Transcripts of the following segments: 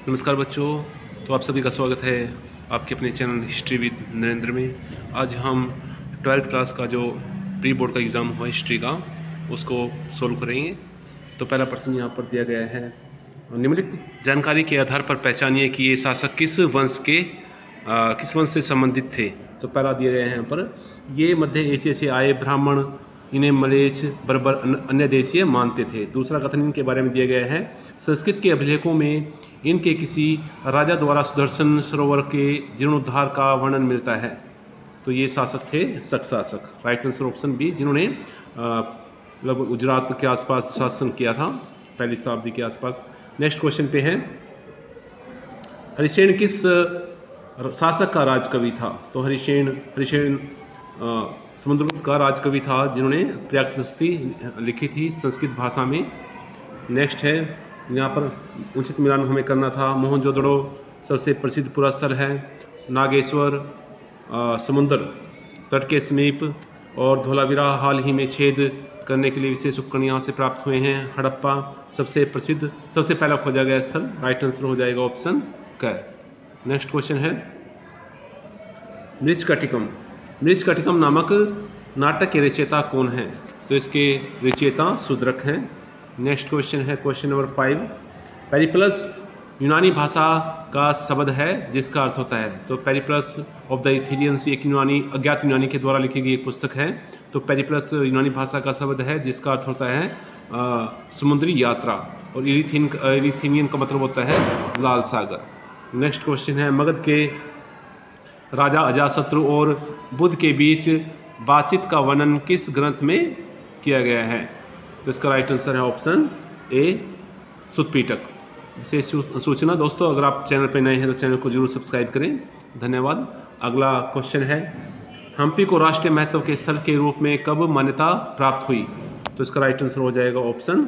नमस्कार बच्चों। तो आप सभी का स्वागत है आपके अपने चैनल हिस्ट्री विद नरेंद्र में। आज हम 12th क्लास का जो प्री बोर्ड का एग्ज़ाम हुआ हिस्ट्री का उसको सोल्व करेंगे। तो पहला प्रश्न यहाँ पर दिया गया है, निम्नलिखित जानकारी के आधार पर पहचानिए कि ये शासक किस वंश से संबंधित थे। तो पहला दिया गया है यहाँ पर, ये मध्य एशिया से आए ब्राह्मण, इन्हें मलेच्छ बर्बर अन्य देशीय मानते थे। दूसरा कथन इनके बारे में दिया गया है, संस्कृत के अभिलेखों में इनके किसी राजा द्वारा सुदर्शन सरोवर के जीर्णोद्धार का वर्णन मिलता है। तो ये शासक थे शक शासक। राइट आंसर ऑप्शन बी, जिन्होंने लगभग गुजरात के आसपास शासन किया था पहली शताब्दी के आसपास। नेक्स्ट क्वेश्चन पे है, हरिसेन किस शासक का राजकवि था। तो हरिसेन समुद्रगुप्त का राजकवि था, जिन्होंने प्रागज्योतिषी लिखी थी संस्कृत भाषा में। नेक्स्ट है यहाँ पर उचित मिलान हमें करना था। मोहनजोदड़ो सबसे प्रसिद्ध पुरास्थल है, नागेश्वर समुद्र तट के समीप, और धोलावीरा हाल ही में छेद करने के लिए विशेष उपकरण यहाँ से प्राप्त हुए हैं। हड़प्पा सबसे पहला खोजा गया स्थल। राइट आंसर हो जाएगा ऑप्शन क। नेक्स्ट क्वेश्चन है, मृच्छकटिकम नामक नाटक के रचयिता कौन है। तो इसके रचयिता शूद्रक हैं। नेक्स्ट क्वेश्चन है क्वेश्चन नंबर 5, पेरिप्लस यूनानी भाषा का शब्द है जिसका अर्थ होता है। तो पेरिप्लस ऑफ द इथेरियंस एक अज्ञात यूनानी के द्वारा लिखी गई एक पुस्तक है। तो पेरिप्लस यूनानी भाषा का शब्द है जिसका अर्थ होता है समुद्री यात्रा, और इरिथेनियन का मतलब होता है लाल सागर। नेक्स्ट क्वेश्चन है, मगध के राजा अजातशत्रु और बुद्ध के बीच बातचीत का वर्णन किस ग्रंथ में किया गया है। तो इसका राइट आंसर है ऑप्शन ए, सुत्पिटक। विशेष सूचना दोस्तों, अगर आप चैनल पर नए हैं तो चैनल को जरूर सब्सक्राइब करें। धन्यवाद। अगला क्वेश्चन है, हम्पी को राष्ट्रीय महत्व के स्थल के रूप में कब मान्यता प्राप्त हुई। तो इसका राइट आंसर हो जाएगा ऑप्शन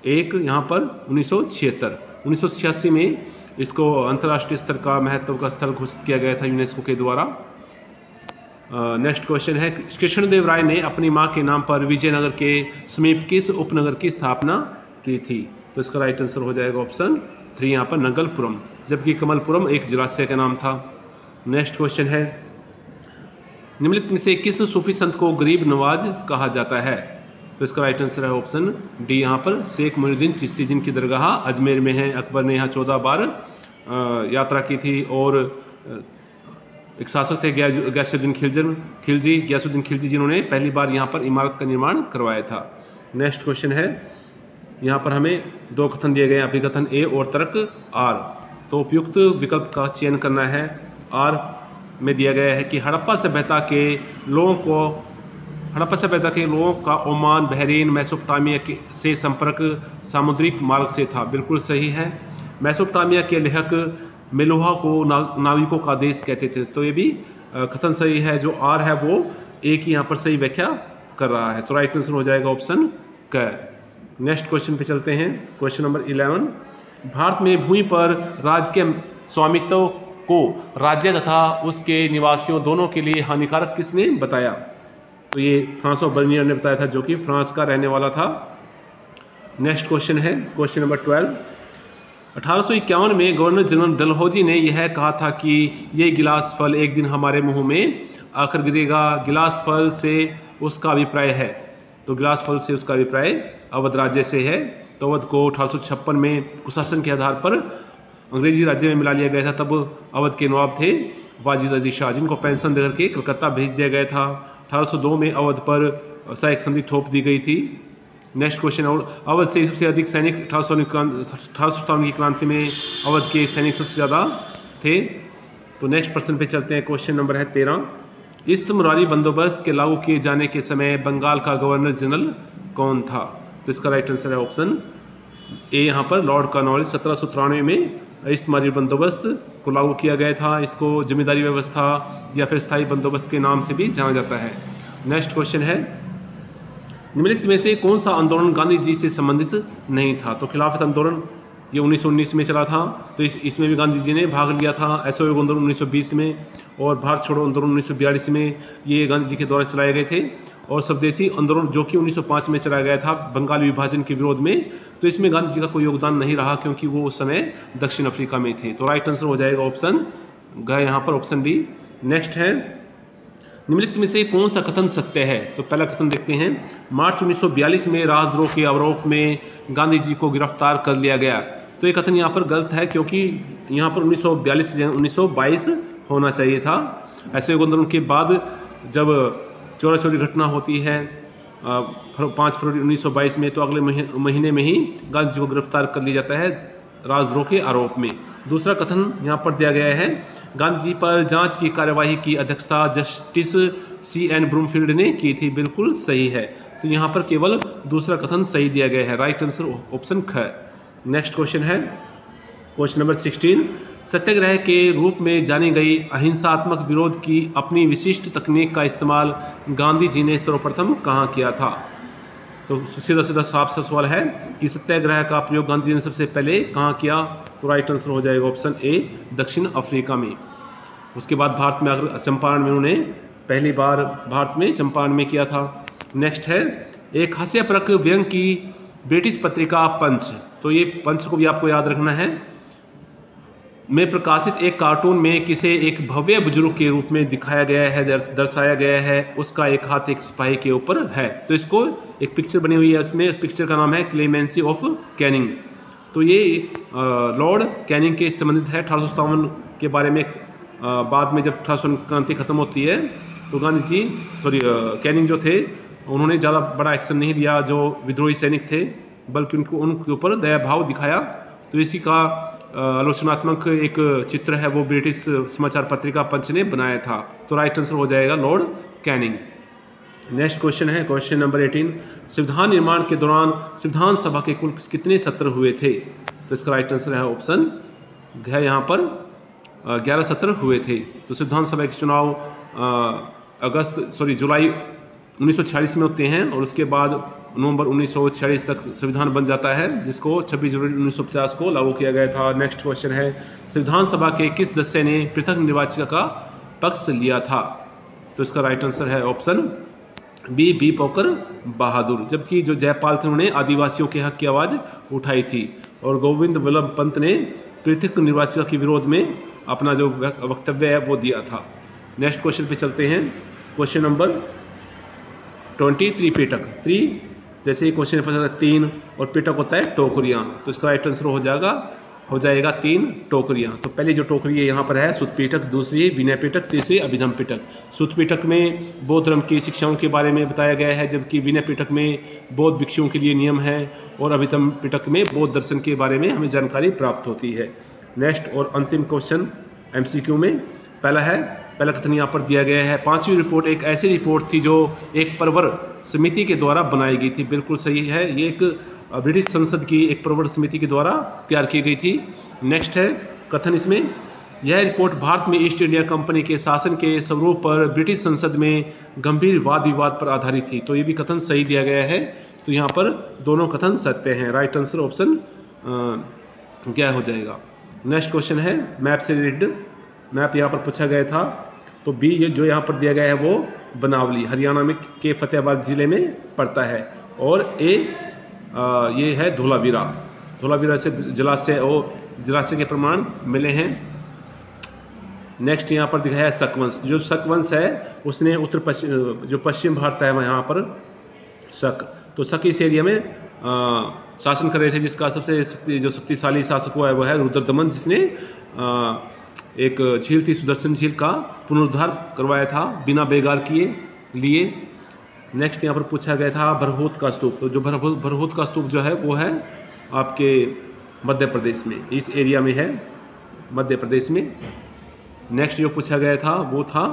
एक, यहाँ पर 1986 में इसको अंतर्राष्ट्रीय स्तर का महत्व का स्थल घोषित किया गया था यूनेस्को के द्वारा। नेक्स्ट क्वेश्चन है, कृष्णदेव राय ने अपनी मां के नाम पर विजयनगर के समीप किस उपनगर की स्थापना की थी। तो इसका राइट आंसर हो जाएगा ऑप्शन 3, यहाँ पर नगलपुरम, जबकि कमलपुरम एक जलाशय का नाम था। नेक्स्ट क्वेश्चन है, निम्नलिखित में से किस सूफी संत को गरीब नवाज कहा जाता है। तो इसका राइट आंसर है ऑप्शन डी, यहाँ पर शेख मोइनुद्दीन चिश्ती, जिनकी दरगाह अजमेर में है। अकबर ने यहाँ 14 बार यात्रा की थी, और एक शासक थे गयासुद्दीन खिलजी, जिन्होंने पहली बार यहाँ पर इमारत का निर्माण करवाया था। नेक्स्ट क्वेश्चन है, यहाँ पर हमें 2 कथन दिए गए हैं, अभिकथन ए और तर्क आर। तो उपयुक्त विकल्प का चयन करना है। आर में दिया गया है कि हड़प्पा सभ्यता के लोगों का ओमान, बहरीन, मेसोपोटामिया से संपर्क सामुद्रिक मार्ग से था। बिल्कुल सही है। मेसोपोटामिया के लेखक मेलुहा को नाविकों का देश कहते थे। तो ये भी कथन सही है। जो आर है वो एक ही यहाँ पर सही व्याख्या कर रहा है। तो राइट आंसर हो जाएगा ऑप्शन क। नेक्स्ट क्वेश्चन पे चलते हैं। क्वेश्चन नंबर 11, भारत में भूमि पर राज्य के स्वामित्व को राज्य तथा उसके निवासियों दोनों के लिए हानिकारक किसने बताया। तो ये फ्रांसो बर्नियर ने बताया था, जो कि फ्रांस का रहने वाला था। नेक्स्ट क्वेश्चन है क्वेश्चन नंबर 12, 1851 में गवर्नर जनरल डलहौजी ने यह कहा था कि ये गिलास फल एक दिन हमारे मुंह में आकर गिरेगा। गिलास फल से उसका अभिप्राय है, तो गिलास फल से उसका अभिप्राय अवध राज्य से है। तो अवध को 1856 में कुशासन के आधार पर अंग्रेजी राज्य में मिला लिया गया था। तब अवध के नवाब थे वाजिद अली शाह, जिनको पेंशन देकर के कलकत्ता भेज दिया गया था। 1802 में अवध पर सहायक संधि थोप दी गई थी। नेक्स्ट क्वेश्चन, और अवध से सबसे अधिक सैनिक 1857 की क्रांति में अवध के सैनिक सबसे ज़्यादा थे। तो नेक्स्ट प्रश्न पे चलते हैं। क्वेश्चन नंबर है 13, ईस्ट मुरारी बंदोबस्त के लागू किए जाने के समय बंगाल का गवर्नर जनरल कौन था। तो इसका राइट आंसर है ऑप्शन ए, यहाँ पर लॉर्ड कॉर्नवालिस। 1793 में ईस्ट मुरारी बंदोबस्त को लागू किया गया था। इसको जमींदारी व्यवस्था या फिर स्थायी बंदोबस्त के नाम से भी जाना जाता है। नेक्स्ट क्वेश्चन है, निम्नलिखित में से कौन सा आंदोलन गांधी जी से संबंधित नहीं था। तो खिलाफत आंदोलन ये 1919 में चला था, तो इसमें भी गांधी जी ने भाग लिया था। असहयोग आंदोलन 1920 में, और भारत छोड़ो आंदोलन 1942 में ये गांधी जी के द्वारा चलाए गए थे। और स्वदेशी आंदोलन जो कि 1905 में चलाया गया था बंगाल विभाजन के विरोध में, तो इसमें गांधी जी का कोई योगदान नहीं रहा क्योंकि वो उस समय दक्षिण अफ्रीका में थे। तो राइट आंसर हो जाएगा ऑप्शन ग यहाँ पर, ऑप्शन डी। नेक्स्ट है, निम्नलिखित में से कौन सा कथन सत्य है? तो पहला कथन देखते हैं, मार्च 1942 में राजद्रोह के आरोप में गांधी जी को गिरफ्तार कर लिया गया। तो ये कथन यहाँ पर गलत है क्योंकि यहाँ पर 1942 1922 होना चाहिए था। ऐसे आंदोलन के बाद जब चोरा चोरी घटना होती है 5 फरवरी 1922 में, तो अगले महीने में ही गांधी जी को गिरफ्तार कर लिया जाता है राजद्रोह के आरोप में। दूसरा कथन यहाँ पर दिया गया है, गांधी जी पर जांच की कार्यवाही की अध्यक्षता जस्टिस C.N. ब्रूमफील्ड ने की थी। बिल्कुल सही है। तो यहाँ पर केवल दूसरा कथन सही दिया गया है। राइट आंसर ऑप्शन ख। नेक्स्ट क्वेश्चन है क्वेश्चन नंबर 16, सत्याग्रह के रूप में जानी गई अहिंसात्मक विरोध की अपनी विशिष्ट तकनीक का इस्तेमाल गांधी जी ने सर्वप्रथम कहाँ किया था? तो सीधा सीधा साफ सा सवाल है कि सत्याग्रह का प्रयोग गांधी जी ने सबसे पहले कहाँ किया? तो राइट आंसर हो जाएगा ऑप्शन ए, दक्षिण अफ्रीका में। उसके बाद भारत में अगर चंपारण में उन्होंने पहली बार भारत में चंपारण में किया था। नेक्स्ट है, एक हास्यप्रक व्यंग की ब्रिटिश पत्रिका पंच, तो ये पंच को भी आपको याद रखना है, में प्रकाशित एक कार्टून में किसे एक भव्य बुजुर्ग के रूप में दिखाया गया है, दर्शाया गया है, उसका एक हाथ एक सिपाही के ऊपर है। तो इसको एक पिक्चर बनी हुई है, उसमें उस पिक्चर का नाम है क्लेमेंसी ऑफ कैनिंग। तो ये लॉर्ड कैनिंग के संबंधित है। 1857 के बारे में बाद में जब 1857 क्रांति खत्म होती है तो गांधी जी कैनिंग जो थे उन्होंने ज़्यादा बड़ा एक्शन नहीं लिया जो विद्रोही सैनिक थे, बल्कि उनके ऊपर दया भाव दिखाया। तो इसी का आलोचनात्मक एक चित्र है वो ब्रिटिश समाचार पत्रिका पंच ने बनाया था। तो राइट आंसर हो जाएगा लॉर्ड कैनिंग। नेक्स्ट क्वेश्चन है क्वेश्चन नंबर 18, संविधान निर्माण के दौरान संविधान सभा के कुल कितने सत्र हुए थे? तो इसका राइट आंसर है ऑप्शन घ, यहाँ पर 11 सत्र हुए थे। तो संविधान सभा के चुनाव जुलाई 1946 में होते हैं और उसके बाद नवंबर 1946 तक संविधान बन जाता है, जिसको 26 जनवरी 1950 को लागू किया गया था। नेक्स्ट क्वेश्चन है, संविधान सभा के किस सदस्य ने पृथक निर्वाचिका का पक्ष लिया था? तो इसका राइट आंसर है ऑप्शन बी पोकर बहादुर। जबकि जो जयपाल थे उन्होंने आदिवासियों के हक की आवाज़ उठाई थी और गोविंद वल्लभ पंत ने पृथक निर्वाचिका के विरोध में अपना जो वक्तव्य है वो दिया था। नेक्स्ट क्वेश्चन पे चलते हैं, क्वेश्चन नंबर 23, पिटक 3, जैसे ही क्वेश्चन पता है 3 और पिटक होता है टोकरियाँ, तो इसका राइट आंसर हो जाएगा 3 टोकरियाँ। तो पहली जो टोकरी है यहाँ पर है सुत पिटक, दूसरी विनय पिटक, तीसरी अभिधम पिटक। सुत पिटक में बौद्ध धर्म की शिक्षाओं के बारे में बताया गया है, जबकि विनय पिटक में बौद्ध भिक्षुओं के लिए नियम है और अभिधम पिटक में बौद्ध दर्शन के बारे में हमें जानकारी प्राप्त होती है। नेक्स्ट और अंतिम क्वेश्चन MCQ में पहला कथन यहाँ पर दिया गया है, 5वीं रिपोर्ट एक ऐसी रिपोर्ट थी जो एक प्रवर समिति के द्वारा बनाई गई थी। बिल्कुल सही है, ये एक ब्रिटिश संसद की एक प्रवर समिति के द्वारा तैयार की गई थी। नेक्स्ट है कथन इसमें, यह रिपोर्ट भारत में ईस्ट इंडिया कंपनी के शासन के स्वरूप पर ब्रिटिश संसद में गंभीर वाद विवाद पर आधारित थी। तो ये भी कथन सही दिया गया है। तो यहाँ पर दोनों कथन सत्य हैं। राइट आंसर ऑप्शन क्या हो जाएगा। नेक्स्ट क्वेश्चन है मैप से रिलेटेड, मैप यहाँ पर पूछा गया था। तो बी ये जो यहाँ पर दिया गया है वो बनावली हरियाणा में के फतेहाबाद जिले में पड़ता है, और ए ये है धोलावीरा से जलाशय के प्रमाण मिले हैं। नेक्स्ट यहाँ पर दिखाया है शकवंश, जो शकवंश है उसने जो पश्चिम भारत है वहाँ यहाँ पर तो शक इस एरिया में शासन कर रहे थे, जिसका सबसे शक्तिशाली शासक हुआ है वो है रुद्रदमन, जिसने एक झील थी सुदर्शन झील का पुनरुद्धार करवाया था बिना बेगार किए लिए। नेक्स्ट यहाँ पर पूछा गया था भरहोत का स्तूप, तो जो भरहोत का स्तूप जो है वो है आपके मध्य प्रदेश में, इस एरिया में है मध्य प्रदेश में। नेक्स्ट जो पूछा गया था वो था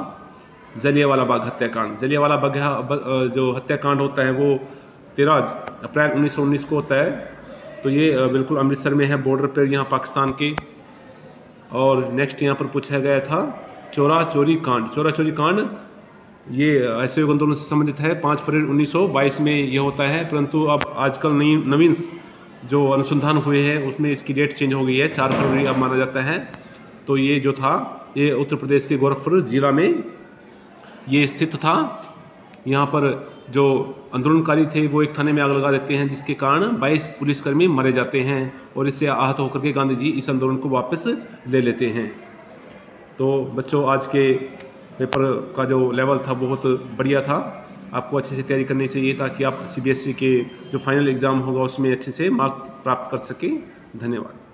जलियांवाला बाग हत्याकांड। जलियांवाला बाग जो हत्याकांड होता है वो 13 अप्रैल 1919 को होता है। तो ये बिल्कुल अमृतसर में है, बॉर्डर पर यहाँ पाकिस्तान के। और नेक्स्ट यहाँ पर पूछा गया था चोरा चोरी कांड ये असहयोग आंदोलन से संबंधित है। 5 फरवरी 1922 में ये होता है, परंतु अब आजकल नवीन जो अनुसंधान हुए हैं उसमें इसकी डेट चेंज हो गई है, 4 फरवरी अब माना जाता है। तो ये जो था ये उत्तर प्रदेश के गोरखपुर जिला में ये स्थित था। यहाँ पर जो आंदोलनकारी थे वो एक थाने में आग लगा देते हैं, जिसके कारण 22 पुलिसकर्मी मारे जाते हैं और इससे आहत होकर के गांधी जी इस आंदोलन को वापस ले लेते हैं। तो बच्चों, आज के पेपर का जो लेवल था बहुत बढ़िया था। आपको अच्छे से तैयारी करनी चाहिए ताकि आप CBSE के जो फाइनल एग्ज़ाम होगा उसमें अच्छे से मार्क प्राप्त कर सकें। धन्यवाद।